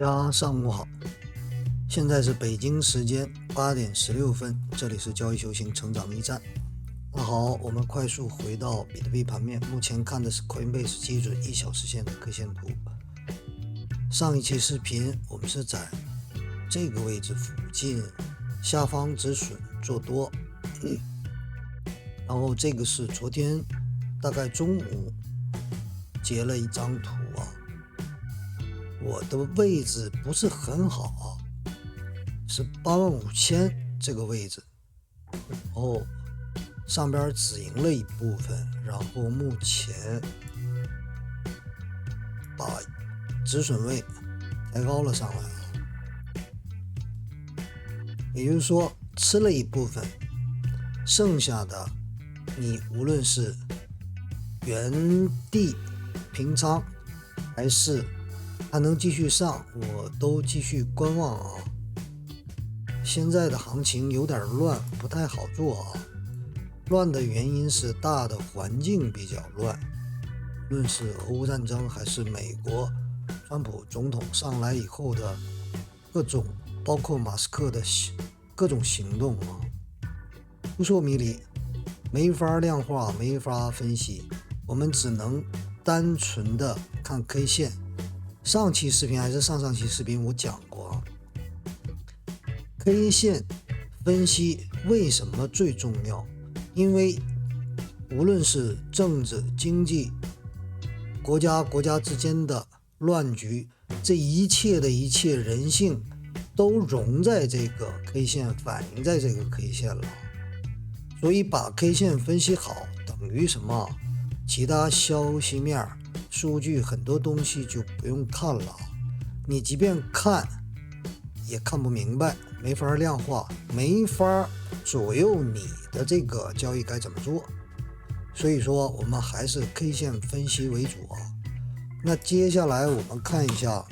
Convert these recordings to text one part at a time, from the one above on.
大家上午好，现在是北京时间8点16分，这里是交易修行成长驿站。那好，我们快速回到比特币盘面，目前看的是 Coinbase 基准1小时线的 K 线图。上一期视频我们是在这个位置附近下方止损做多，然后这个是昨天大概中午截了一张图啊，我的位置不是很好啊，是85000这个位置，然后上边止盈了一部分，然后目前把止损位抬高了上来啊，也就是说吃了一部分，剩下的你无论是原地平仓还是还能继续上，我都继续观望啊。现在的行情有点乱，不太好做啊。乱的原因是大的环境比较乱，无论是俄乌战争还是美国川普总统上来以后的各种，包括马斯克的各种行动啊，扑朔迷离，没法量化，没法分析，我们只能单纯的看 K 线。上期视频还是上期视频我讲过啊， K 线分析为什么最重要？因为无论是政治、经济、国家之间的乱局，这一切人性都融在这个 K 线，反映在这个 K 线了。所以把 K 线分析好等于什么？其他消息面数据很多东西就不用看了，你即便看也看不明白，没法量化，没法左右你的这个交易该怎么做。所以说我们还是 K 线分析为主啊。那接下来我们看一下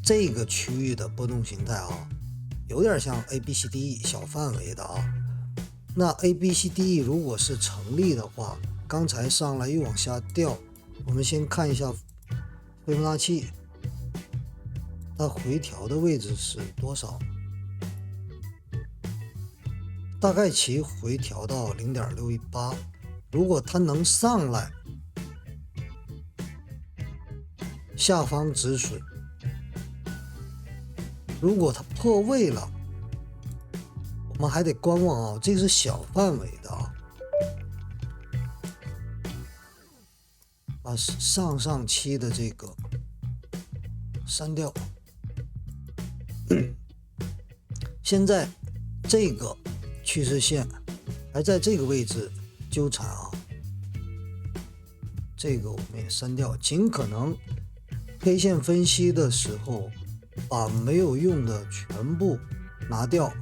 这个区域的波动形态啊，有点像 ABCDE 小范围的啊。那 ABCDE 如果是成立的话，刚才上来又往下掉，我们先看一下斐波那契，它回调的位置是多少？大概其回调到 0.618， 如果它能上来，下方止损，如果它破位了，我们还得观望啊，这是小范围的啊。把上期的这个删掉，现在这个趋势线还在这个位置纠缠啊，这个我们也删掉，尽可能 K 线分析的时候把没有用的全部拿掉，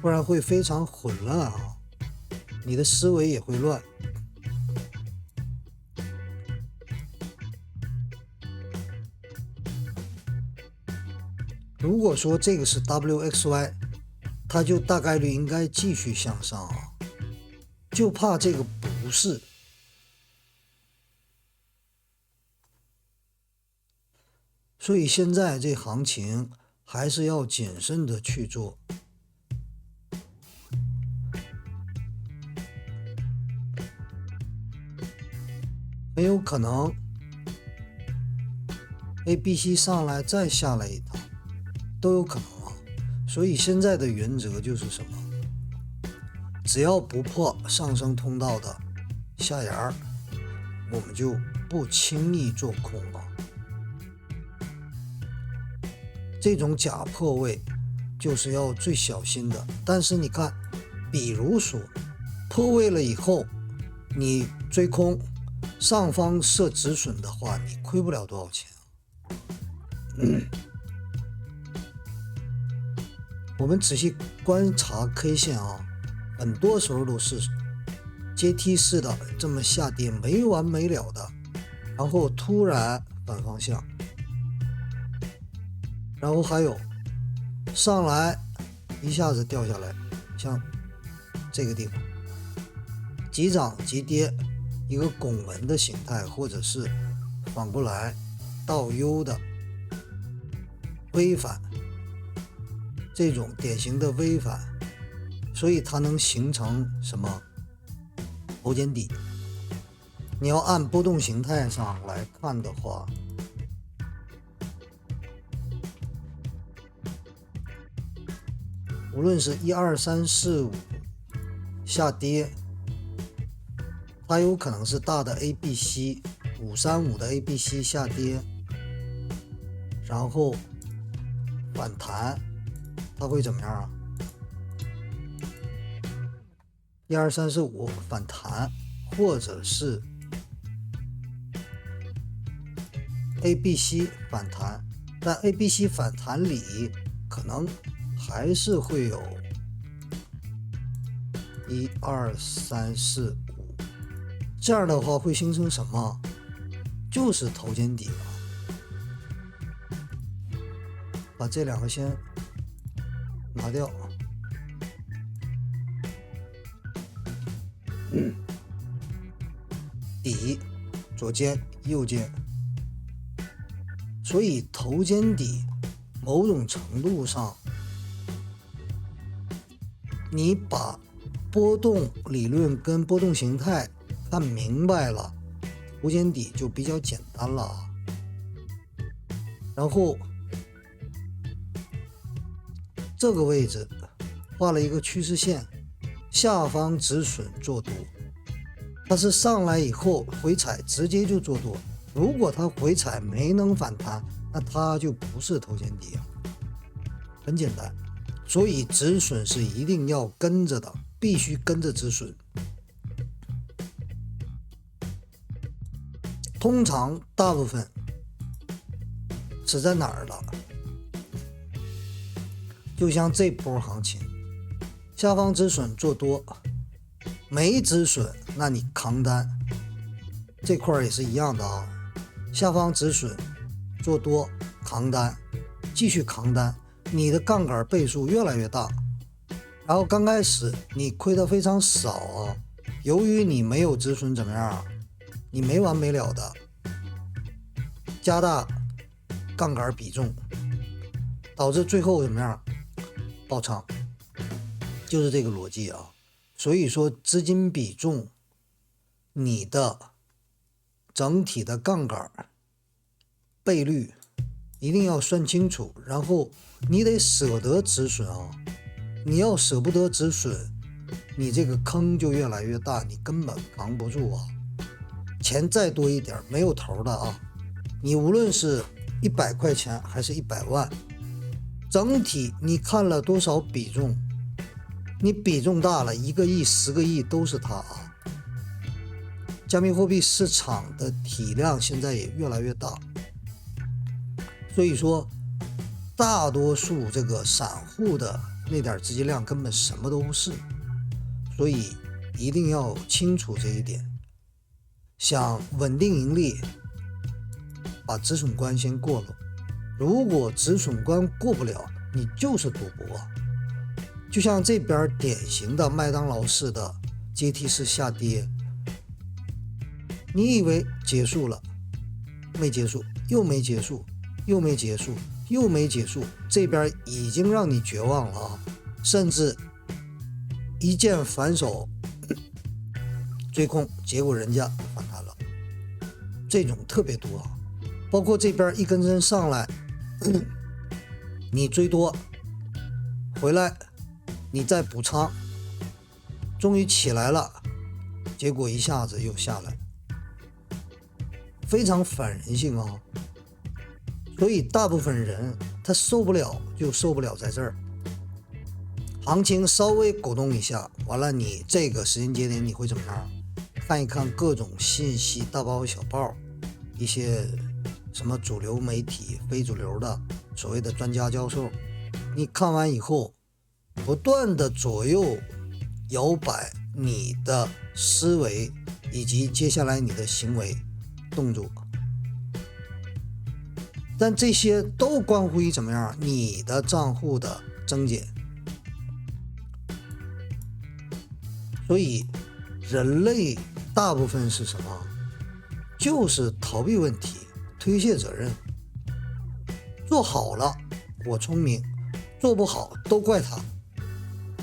不然会非常混乱啊，你的思维也会乱。如果说这个是 WXY， 它就大概率应该继续向上啊，就怕这个不是。所以现在这行情还是要谨慎的去做。很有可能 ABC 上来再下来一趟都有可能啊。所以现在的原则就是什么？只要不破上升通道的下沿，我们就不轻易做空啊。这种假破位就是要最小心的。但是你看，比如说破位了以后，你追空，上方设止损的话，你亏不了多少钱啊。我们仔细观察 K 线啊，很多时候都是阶梯式的这么下跌，没完没了的，然后突然反方向，然后还有上来一下子掉下来，像这个地方急涨急跌，一个拱门的形态，或者是反过来倒 U 的微反，这种典型的微反，所以它能形成什么头肩底。你要按波动形态上来看的话，无论是1、2、3、4、5下跌，它有可能是大的 ABC，535的 ABC 下跌，然后反弹，它会怎么样啊？1、2、3、4、5反弹，或者是 ABC 反弹，但 ABC 反弹里可能还是会有1、2、3、4、5，这样的话会形成什么？就是头肩底了。把这两个先拿掉。底，左肩、右肩。所以头肩底某种程度上，你把波动理论跟波动形态看明白了，头肩底就比较简单了。然后这个位置画了一个趋势线，下方止损做多，它是上来以后回踩直接就做多，如果它回踩没能反弹，那它就不是头肩底啊，很简单。所以止损是一定要跟着的，必须跟着止损。通常大部分是在哪儿了？就像这波行情，下方止损做多，没止损，那你扛单，这块也是一样的啊。下方止损做多，扛单，继续扛单，你的杠杆倍数越来越大。然后刚开始你亏的非常少啊，由于你没有止损怎么样？你没完没了的加大杠杆比重，导致最后怎么样？爆仓，就是这个逻辑啊。所以说资金比重，你的整体的杠杆倍率一定要算清楚，然后你得舍得止损啊。你要舍不得止损，你这个坑就越来越大，你根本扛不住啊。钱再多一点没有头的啊，你无论是100块钱还是100万，整体你看了多少比重，你比重大了，1个亿、10个亿都是它啊。加密货币市场的体量现在也越来越大，所以说大多数这个散户的那点资金量根本什么都不是，所以一定要清楚这一点。想稳定盈利，把止损关先过了。如果止损关过不了，你就是赌博。就像这边典型的麦当劳式的阶梯式下跌，你以为结束了，没结束，又没结束，又没结束，又没结束，这边已经让你绝望了啊！甚至一键反手追空，结果人家反弹了，这种特别多啊。包括这边一根针上来，你追多回来，你再补仓，终于起来了，结果一下子又下来，非常反人性啊。所以大部分人他受不了就受不了在这儿，行情稍微鼓动一下，完了你这个时间节点你会怎么样？看一看各种信息，大包小报，一些什么主流媒体、非主流的所谓的专家教授，你看完以后不断的左右摇摆你的思维以及接下来你的行为动作，但这些都关乎于怎么样你的账户的增减。所以人类大部分是什么？就是逃避问题，推卸责任。做好了我聪明，做不好都怪他，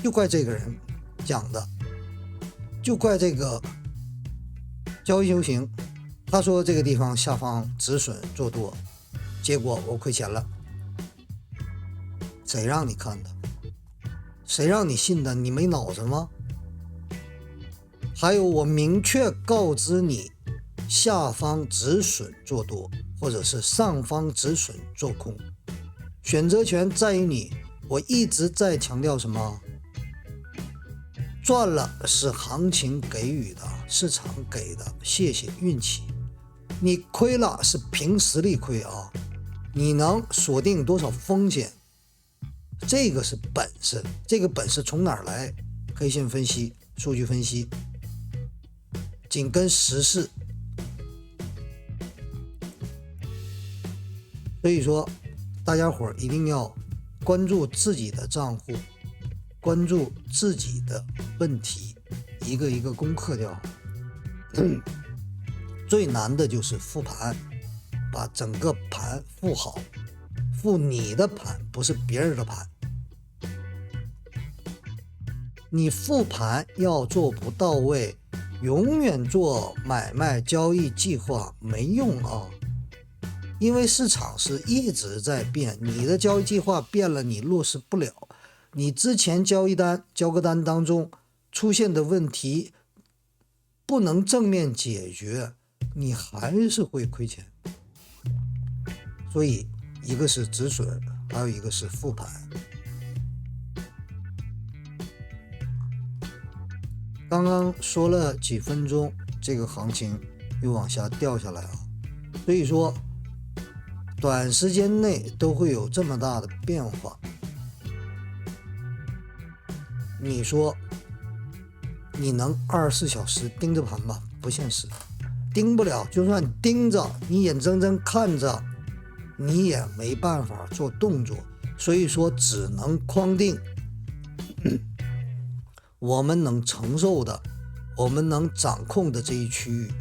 就怪这个人讲的，就怪这个交易修行，他说这个地方下方止损做多，结果我亏钱了。谁让你看的？谁让你信的？你没脑子吗？还有我明确告知你，下方止损做多，或者是上方止损做空，选择权在于你。我一直在强调什么？赚了是行情给予的，市场给的，谢谢运气。你亏了是凭实力亏啊，你能锁定多少风险，这个是本事。这个本事从哪儿来？K 线分析、数据分析，紧跟时事。所以说大家伙一定要关注自己的账户，关注自己的问题，一个一个攻克掉。最难的就是复盘，把整个盘复好，复你的盘，不是别人的盘。你复盘要做不到位，永远做买卖交易计划没用啊，因为市场是一直在变，你的交易计划变了，你落实不了，你之前交割单当中出现的问题不能正面解决，你还是会亏钱。所以一个是止损，还有一个是复盘。刚刚说了几分钟，这个行情又往下掉下来啊，所以说短时间内都会有这么大的变化。你说你能24小时盯着盘吗？不现实，盯不了。就算盯着，你眼睁睁看着，你也没办法做动作。所以说只能框定我们能承受的，我们能掌控的这一区域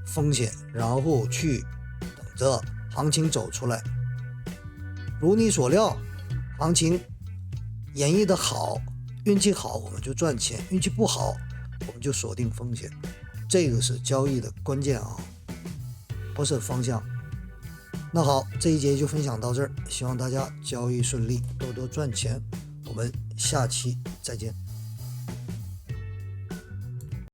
风险，然后去等着行情走出来。如你所料，行情演绎的好，运气好我们就赚钱，运气不好我们就锁定风险。这个是交易的关键啊，不是方向。那好，这一节就分享到这儿，希望大家交易顺利，多多赚钱。我们下期再见。